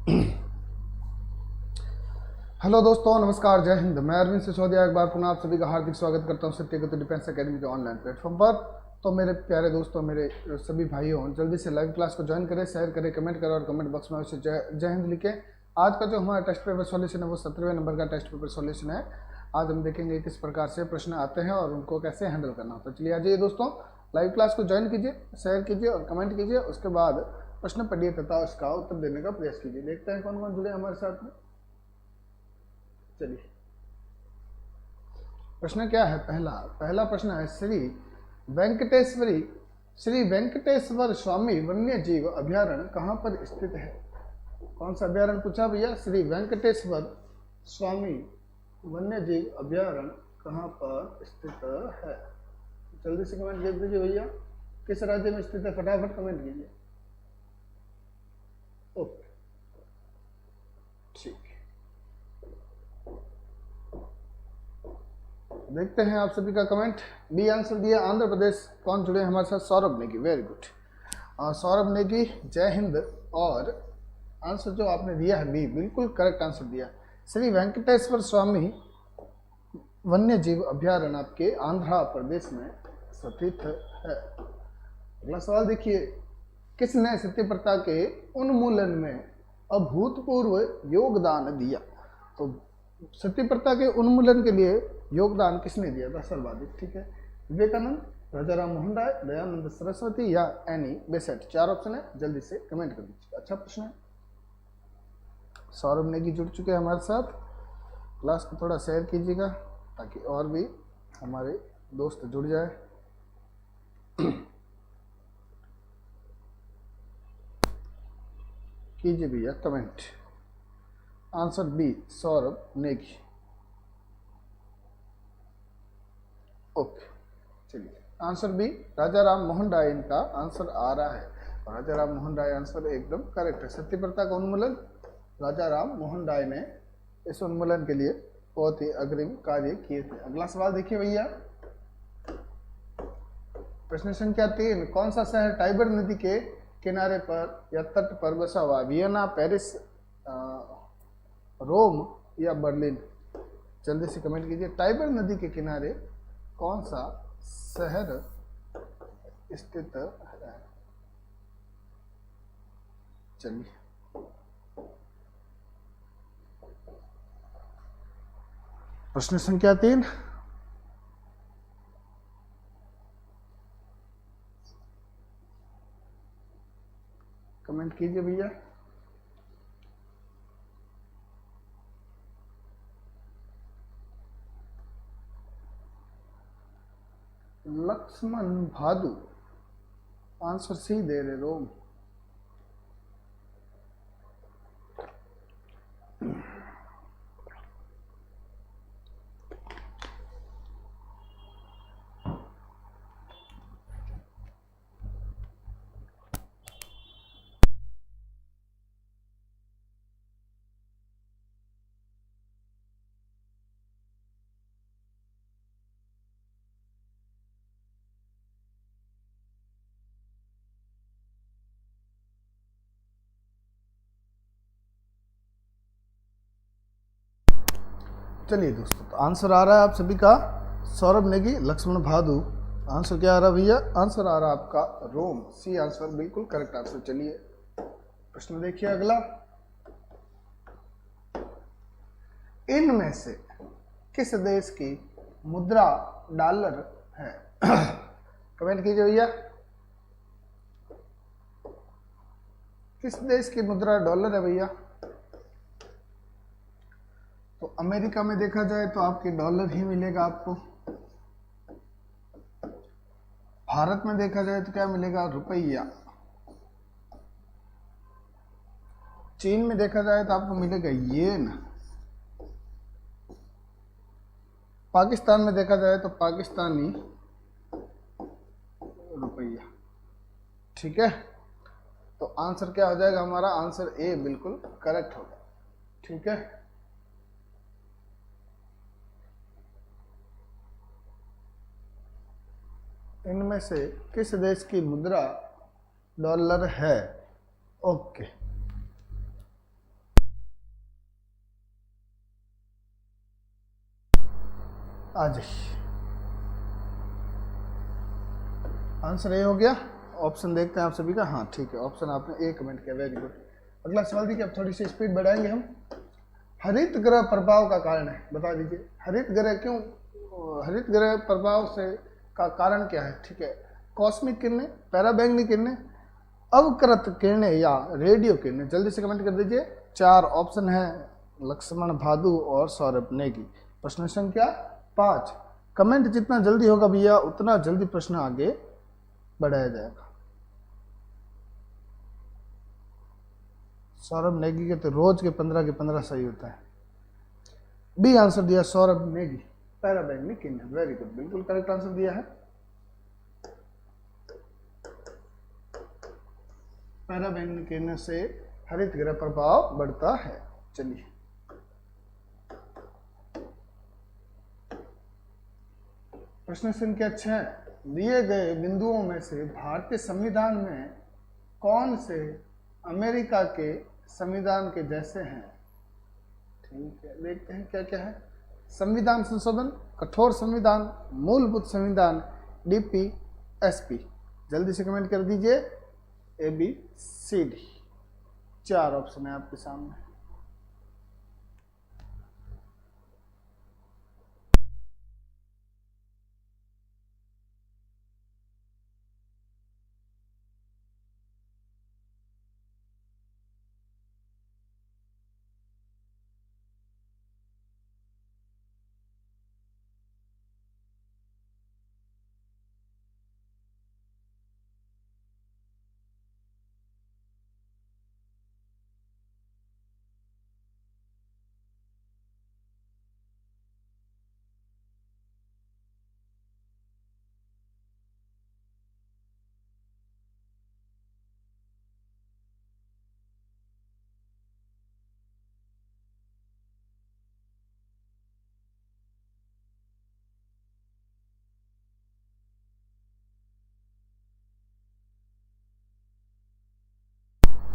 Hello दोस्तों, नमस्कार, जय हिंद। मैं अरविंद सिसोदिया एक बार पुनः आप सभी का हार्दिक स्वागत करता हूं सत्यगति डिफेंस एकेडमी के ऑनलाइन प्लेटफॉर्म पर। तो मेरे प्यारे दोस्तों, मेरे सभी भाइयों, जल्दी से लाइव क्लास को ज्वाइन करें, शेयर करें, कमेंट करें और कमेंट बॉक्स में अवश्य जय हिंद लिखें। आज का जो हमारा टेस्ट पेपर सॉल्यूशन है वो 17वें नंबर का टेस्ट पेपर सॉल्यूशन है। आज हम देखेंगे किस प्रकार से प्रश्न आते हैं और उनको कैसे हैंडल करना होता है। चलिए आ जाइए दोस्तों, लाइव क्लास को ज्वाइन कीजिए, शेयर कीजिए और कमेंट कीजिए। उसके बाद प्रश्न पढ़िए तथा उसका उत्तर देने का प्रयास कीजिए। देखते हैं कौन कौन जुड़े हमारे साथ में। चलिए, प्रश्न क्या है? पहला प्रश्न है, श्री वेंकटेश्वर स्वामी वन्य जीव अभ्यारण्य कहाँ पर स्थित है? कौन सा अभ्यारण्य पूछा भैया? श्री वेंकटेश्वर स्वामी वन्य जीव अभ्यारण्य कहाँ पर स्थित है? जल्दी से कमेंट कर दीजिए भैया, किस राज्य में स्थित है? फटाफट कमेंट कीजिए। ओके, ठीक, देखते हैं आप सभी का कमेंट। बी आंसर दिया, आंध्र प्रदेश। कौन जुड़े हमारे साथ? Saurabh Negi, very good. सौरभ नेगी, जय हिंद। और आंसर जो आपने दिया है बी, बिल्कुल करेक्ट आंसर दिया। श्री वेंकटेश्वर स्वामी वन्य जीव अभ्यारण्य आपके आंध्र प्रदेश में स्थित है। अगला सवाल देखिए, किसने सती प्रथा के उन्मूलन में अभूतपूर्व योगदान दिया? तो सती प्रथा के उन्मूलन के लिए योगदान किसने दिया था? सर्वाधिक, ठीक है। विवेकानंद, राजाराम मोहन राय, दयानंद सरस्वती या एनी बेसेंट? चार ऑप्शन है, जल्दी से कमेंट कर दीजिए। अच्छा प्रश्न है। सौरभ नेगी जुड़ चुके हैं हमारे साथ। क्लास को थोड़ा शेयर कीजिएगा ताकि और भी हमारे दोस्त जुड़ जाए। कीजिए भैया comment. Answer B, Saurabh Negi. Okay, चलिए, आंसर बी राजा राम मोहन राय इनका आंसर आ रहा है। और राजा राम मोहन राय आंसर एकदम करेक्ट है। सती प्रथा का उन्मूलन राजा राम मोहन राय ने इस उन्मूलन के लिए बहुत ही अग्रिम कार्य किए थे। अगला सवाल देखिए भैया, प्रश्न संख्या 3। कौन सा शहर टाइबर नदी के किनारे पर या तट पर बसा हुआ? वियना, पेरिस, रोम या बर्लिन? जल्दी से कमेंट कीजिए। टाइबर नदी के किनारे कौन सा शहर स्थित है? चलिए, प्रश्न संख्या 3। कमेंट कीजिए भैया। लक्ष्मण भादु आंसर सी दे रहे, रोम। चलिए दोस्तों, तो आंसर आ रहा है आप सभी का सौरभ नेगी, लक्ष्मण भादु। आंसर क्या आ रहा है भैया? आंसर आ रहा है आपका रोम, सी आंसर बिल्कुल करेक्ट आंसर। चलिए, प्रश्न देखिए अगला। इनमें से किस देश की मुद्रा डॉलर है? कमेंट कीजिए भैया, किस देश की मुद्रा डॉलर है भैया? तो अमेरिका में देखा जाए तो आपके डॉलर ही मिलेगा आपको। भारत में देखा जाए तो क्या मिलेगा? रुपया। चीन में देखा जाए तो आपको मिलेगा येन। पाकिस्तान में देखा जाए तो पाकिस्तानी रुपया। ठीक है, तो आंसर क्या हो जाएगा हमारा? आंसर ए बिल्कुल करेक्ट होगा। ठीक है, इनमें से किस देश की मुद्रा डॉलर है? ओके, आ जाइए। आंसर ए हो गया। ऑप्शन देखते हैं आप सभी का। हाँ ठीक है, ऑप्शन आपने ए कमेंट किया, वेरी गुड। अगला सवाल देखिए, अब थोड़ी सी स्पीड बढ़ाएंगे हम। हरित ग्रह प्रभाव का कारण है, बता दीजिए। हरित ग्रह क्यों, हरित ग्रह प्रभाव से का कारण क्या है? ठीक है, कॉस्मिक किरणें, पैराबैंगनी किरणें, अवकृत किरणें या रेडियो किरणें। जल्दी से कमेंट कर दीजिए। 4 ऑप्शन है, लक्ष्मण भादु और सौरभ नेगी। प्रश्न संख्या 5। कमेंट जितना जल्दी होगा भैया उतना जल्दी प्रश्न आगे बढ़ाया जाएगा। सौरभ नेगी के तो रोज के 15 के 15 सही होता है। बी आंसर दिया सौरभ नेगी, पैराबैंगनी किरणें, वेरी गुड, बिल्कुल करेक्ट आंसर दिया है। पैराबैंगनी किरणें से हरित ग्रह प्रभाव बढ़ता है। चलिए, प्रश्न संख्या 6। दिए गए बिंदुओं में से भारतीय संविधान में कौन से अमेरिका के संविधान के जैसे हैं? ठीक है, देखते हैं क्या क्या है। संविधान संशोधन, कठोर संविधान, मूलभूत संविधान, DPSP। जल्दी से कमेंट कर दीजिए। ABCD 4 ऑप्शन है आपके सामने।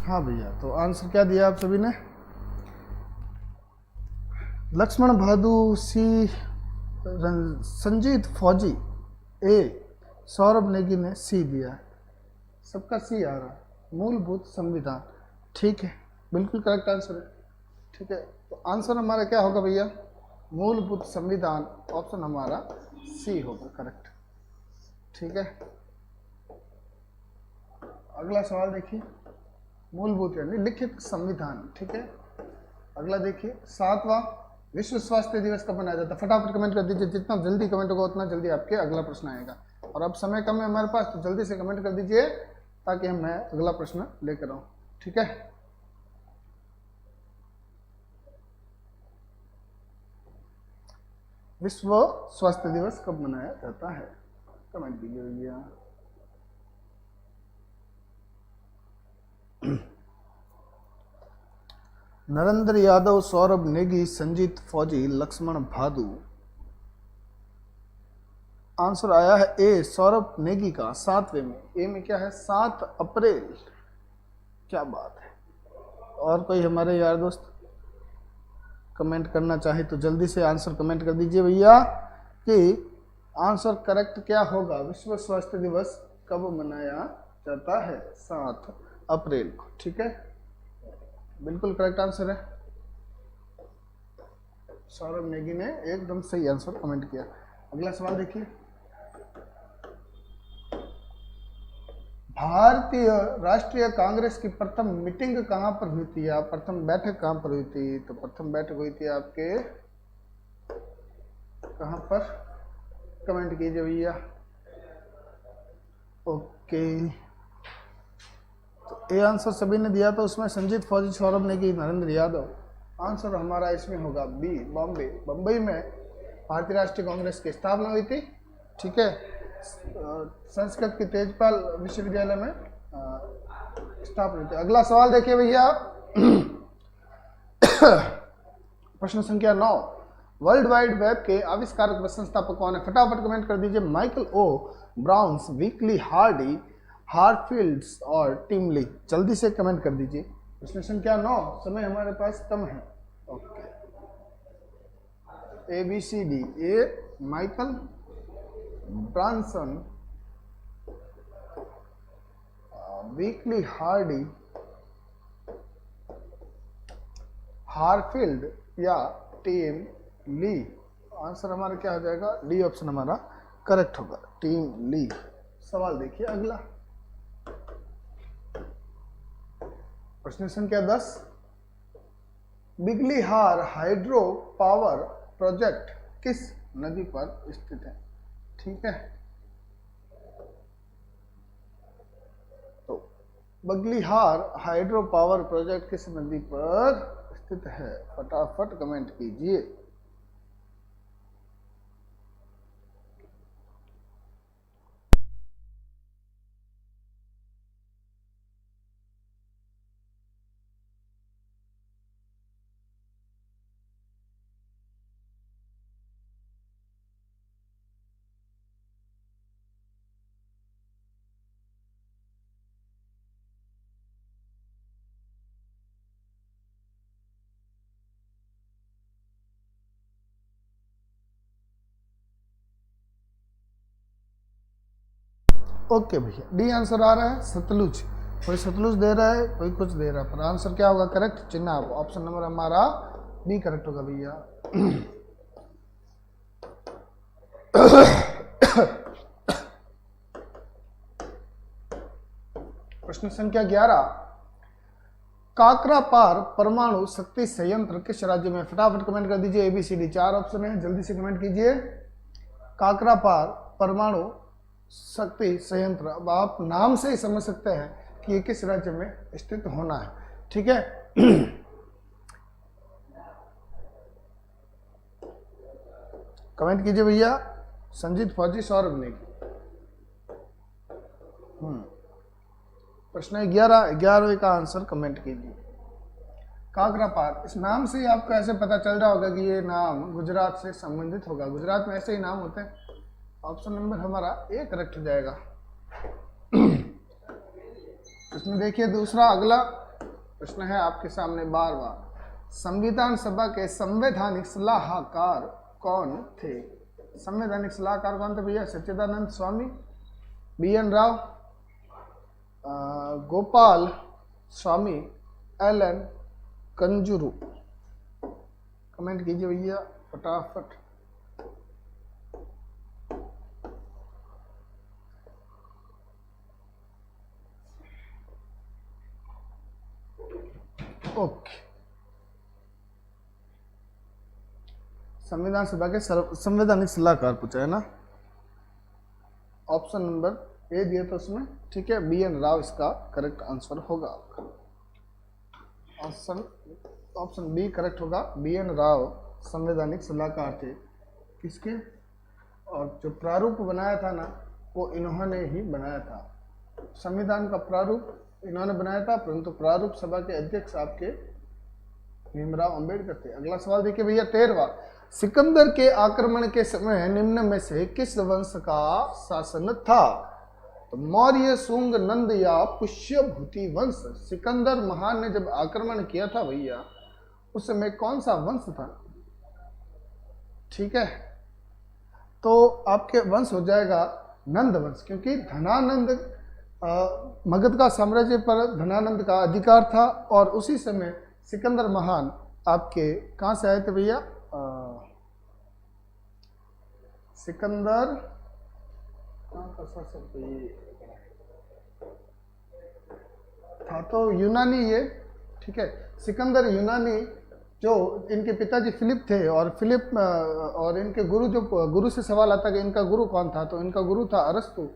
हाँ भैया, तो आंसर क्या दिया आप सभी ने? लक्ष्मण भादु सी, संजीत फौजी ए, सौरभ नेगी ने सी दिया है। सबका सी आ रहा है। मूलभूत संविधान, ठीक है, बिल्कुल करेक्ट आंसर है। ठीक है, तो आंसर हमारा क्या होगा भैया? मूलभूत संविधान, ऑप्शन हमारा सी होगा करेक्ट। ठीक है, अगला सवाल देखिए। मूलभूत यानी लिखित संविधान। ठीक है, अगला देखिए। 7वां विश्व स्वास्थ्य दिवस कब मनाया जाता है? फटाफट कमेंट कर दीजिए। जितना जल्दी कमेंट होगा उतना जल्दी आपके अगला प्रश्न आएगा। और अब समय कम है हमारे पास, तो जल्दी से कमेंट कर दीजिए ताकि मैं अगला प्रश्न लेकर आऊं। ठीक है, विश्व स्वास्थ्य दिवस कब मनाया जाता है? कमेंट कीजिए भैया। नरेंद्र यादव, सौरभ नेगी, संजीत फौजी, लक्ष्मण भादु। आंसर आया है ए, सौरभ नेगी का। 7वें में, ए में क्या है? 7 अप्रैल। क्या बात है। और कोई हमारे यार दोस्त कमेंट करना चाहे तो जल्दी से आंसर कमेंट कर दीजिए भैया कि आंसर करेक्ट क्या होगा। विश्व स्वास्थ्य दिवस कब मनाया जाता है? 7 अप्रैल को। ठीक है, बिल्कुल करेक्ट आंसर है। सौरभ नेगी ने एकदम सही आंसर कमेंट किया। अगला सवाल देखिए। भारतीय राष्ट्रीय कांग्रेस की प्रथम मीटिंग कहां पर हुई थी? या प्रथम बैठक कहां पर हुई थी? तो प्रथम बैठक हुई थी आपके कहां पर? कमेंट कीजिए भैया। ओके, तो ए आंसर सभी ने दिया, तो उसमें संजीत फौजी, सौरभ नेगी, नरेंद्र यादव। आंसर हमारा इसमें होगा बी, बॉम्बे। बम्बई में भारतीय राष्ट्रीय कांग्रेस की स्थापना हुई थी। ठीक है, संस्कृत के तेजपाल विश्वविद्यालय में स्थापना हुई थी। अगला सवाल देखिए भैया। प्रश्न संख्या 9। वर्ल्ड वाइड वेब के आविष्कारक व संस्थापक कौन है? फटाफट कमेंट कर दीजिए। Michael O Browns, weekly Hardy, Hartfields और टिम ली। जल्दी से कमेंट कर दीजिए। प्रश्न संख्या 9, समय हमारे पास कम है। Okay, ABCD। ए माइकल ब्रांसन, वीकली हार्डी, हारफील्ड या टीम ली। आंसर हमारा क्या हो जाएगा? डी ऑप्शन हमारा करेक्ट होगा, टीम ली। सवाल देखिए अगला, प्रश्न संख्या 10, बिगलीहार हाइड्रो पावर प्रोजेक्ट किस नदी पर स्थित है? ठीक है, तो बगलीहार हाइड्रो पावर प्रोजेक्ट किस नदी पर स्थित है? फटाफट कमेंट कीजिए। ओके भैया, डी आंसर आ रहा है सतलुज। कोई सतलुज दे रहा है, कोई कुछ दे रहा है, पर आंसर क्या होगा करेक्ट? चिनाब। ऑप्शन नंबर हमारा बी करेक्ट होगा भैया। प्रश्न संख्या 11, काकरापार परमाणु शक्ति संयंत्र किस राज्य में? फटाफट कमेंट कर दीजिए, ABCD 4 ऑप्शन है, जल्दी से कमेंट कीजिए। काकरापार परमाणु शक्ति संयंत्र, अब आप नाम से ही समझ सकते हैं कि ये किस राज्य में स्थित होना है। ठीक है, कमेंट कीजिए भैया। संजीत फौजी, सौरभ नेगी। प्रश्न 11वें का आंसर कमेंट कीजिए। काकरापार, इस नाम से ही आपको ऐसे पता चल रहा होगा कि ये नाम गुजरात से संबंधित होगा। गुजरात में ऐसे ही नाम होते हैं। ऑप्शन नंबर हमारा ए करेक्ट हो जाएगा। इसमें देखिए दूसरा अगला प्रश्न है आपके सामने 12वां, संविधान सभा के संवैधानिक सलाहकार कौन थे? संवैधानिक सलाहकार कौन थे भैया? सच्चिदानंद स्वामी, BN Rao, Gopal Swami, LN कंजूरू। Comment कीजिए भैया फटाफट। ओके, संविधान सभा के संवैधानिक सलाहकार पूछा है ना, ऑप्शन नंबर ए दिया था उसमें। ठीक है, BN राव इसका करेक्ट आंसर होगा आपका। ऑप्शन बी करेक्ट होगा, BN राव संवैधानिक सलाहकार थे। किसके? और जो प्रारूप बनाया था ना, वो इन्होंने ही बनाया था। संविधान का प्रारूप इन्होंने बनाया था, परंतु प्रारूप सभा के अध्यक्ष आपके भीमराव अंबेडकर थे। अगला सवाल देखिए भैया 13वां, सिकंदर के आक्रमण के समय निम्न में से किस वंश का शासन था? तो मौर्य, शुंग, नंद या पुष्यभूति वंश। सिकंदर महान ने जब आक्रमण किया था भैया, उस समय कौन सा वंश था? ठीक है, तो आपके वंश हो जाएगा नंद वंश, क्योंकि धनानंद मगध का साम्राज्य पर धनानंद का अधिकार था, और उसी समय सिकंदर महान आपके कहाँ से आए थे भैया? सिकंदर कहाँ का शासक था? तो यूनानी ये। ठीक है, सिकंदर यूनानी, जो इनके पिताजी फिलिप थे, और फिलिप और इनके गुरु, जो गुरु से सवाल आता कि इनका गुरु कौन था, तो इनका गुरु था अरस्तु।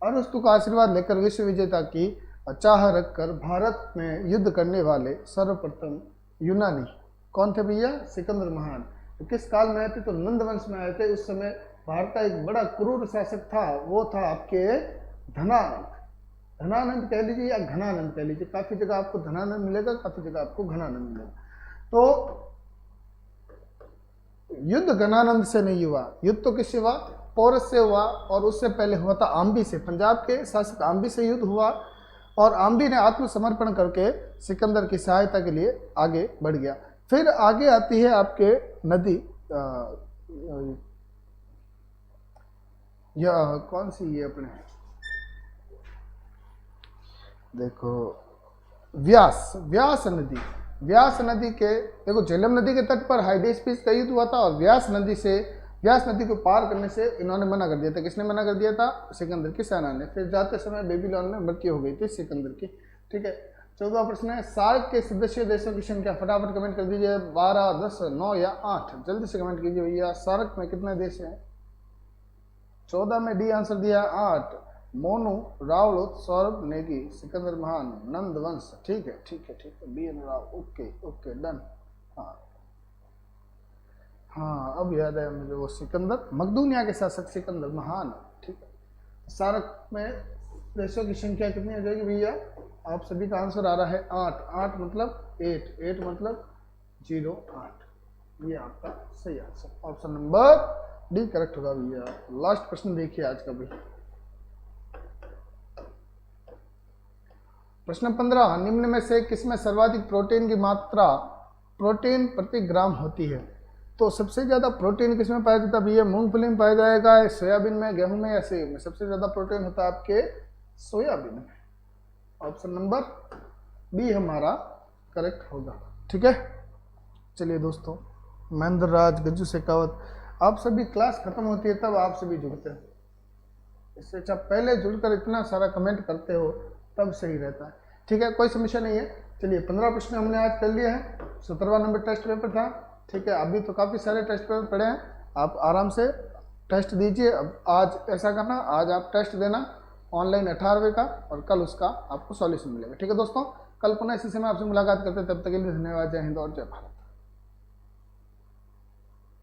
अरस्तु का आशीर्वाद लेकर विश्व विजेता की चाह रखकर भारत में युद्ध करने वाले सर्वप्रथम यूनानी कौन थे भैया? सिकंदर महान। तो किस काल में आए थे? तो नंद वंश में आए थे। उस समय भारत का एक बड़ा क्रूर शासक था, वो था आपके धनानंद। धनानंद कह लीजिए या घनानंद कह लीजिए, काफी जगह आपको धनानंद मिलेगा, काफी जगह आपको घनानंद मिलेगा। तो युद्ध घनानंद से नहीं हुआ, युद्ध तो किससे हुआ? पोरस से हुआ, और उससे पहले हुआ था आम्बी से। पंजाब के शासक आम्बी से युद्ध हुआ, और आम्बी ने आत्मसमर्पण करके सिकंदर की सहायता के लिए आगे बढ़ गया। फिर आगे आती है आपके नदी यह कौन सी ये अपने, देखो व्यास, व्यास नदी, व्यास नदी के, देखो झेलम नदी के तट पर हाइडेस पीस का युद्ध हुआ था और व्यास नदी से, व्यास नदी को पार करने से इन्होंने मना कर दिया था। किसने मना कर दिया था? सिकंदर की सेना ने। फिर जाते समय बेबीलोन में मृत्यु हो गई थी सिकंदर की। ठीक है, 14वां प्रश्न है, सार्क के सदस्य देशों की संख्या, फटाफट कमेंट कर दीजिए, 12, 10, 9 या 8, जल्दी से कमेंट कीजिए भैया। सार्क में कितने देश हैं? 14 में डी आंसर दिया 8, मोनू, रावलोत, सौरभ नेगी, सिकंदर महान, नंद वंश। ठीक है ठीक है ठीक है, B N Rao, okay okay done. हाँ हाँ, अब याद है मुझे, वो सिकंदर मकदूनिया के शासक सिकंदर महान। ठीक है, सार्क में देशों की संख्या कितनी हो जाएगी भैया? आप सभी का आंसर आ रहा है 8, 8 मतलब 8, 8 मतलब 0, 8, ये आपका सही answer, option number D correct होगा भैया। लास्ट प्रश्न देखिए आज का भी, प्रश्न 15, निम्न में से किसमें सर्वाधिक प्रोटीन की मात्रा, प्रोटीन प्रति ग्राम होती है? तो सबसे ज्यादा प्रोटीन किसमें पाया जाता है भैया? मूंगफली में पाया जाएगा, सोयाबीन में, गेहूं में या सेब में? सबसे ज्यादा प्रोटीन होता है आपके सोयाबीन में, ऑप्शन नंबर बी हमारा करेक्ट होगा। ठीक है, चलिए दोस्तों, महेंद्र राज, गज्जू शेखावत, आप सभी क्लास खत्म होती है तब आप सभी जुड़ते हैं, इससे अच्छा पहले जुड़कर इतना सारा कमेंट करते हो तब सही रहता है। ठीक है, कोई समस्या नहीं है। चलिए 15 प्रश्न हमने आज कर लिए हैं, 17वां नंबर टेस्ट पेपर था। ठीक है, अभी तो काफ़ी सारे टेस्ट पेपर पड़े हैं, आप आराम से टेस्ट दीजिए। अब आज ऐसा करना, आज आप टेस्ट देना ऑनलाइन 18वें का, और कल उसका आपको सॉल्यूशन मिलेगा। ठीक है दोस्तों, कल पुनः इसी समय आपसे मुलाकात करते हैं, तब तक के लिए धन्यवाद, जय हिंद और जय भारत।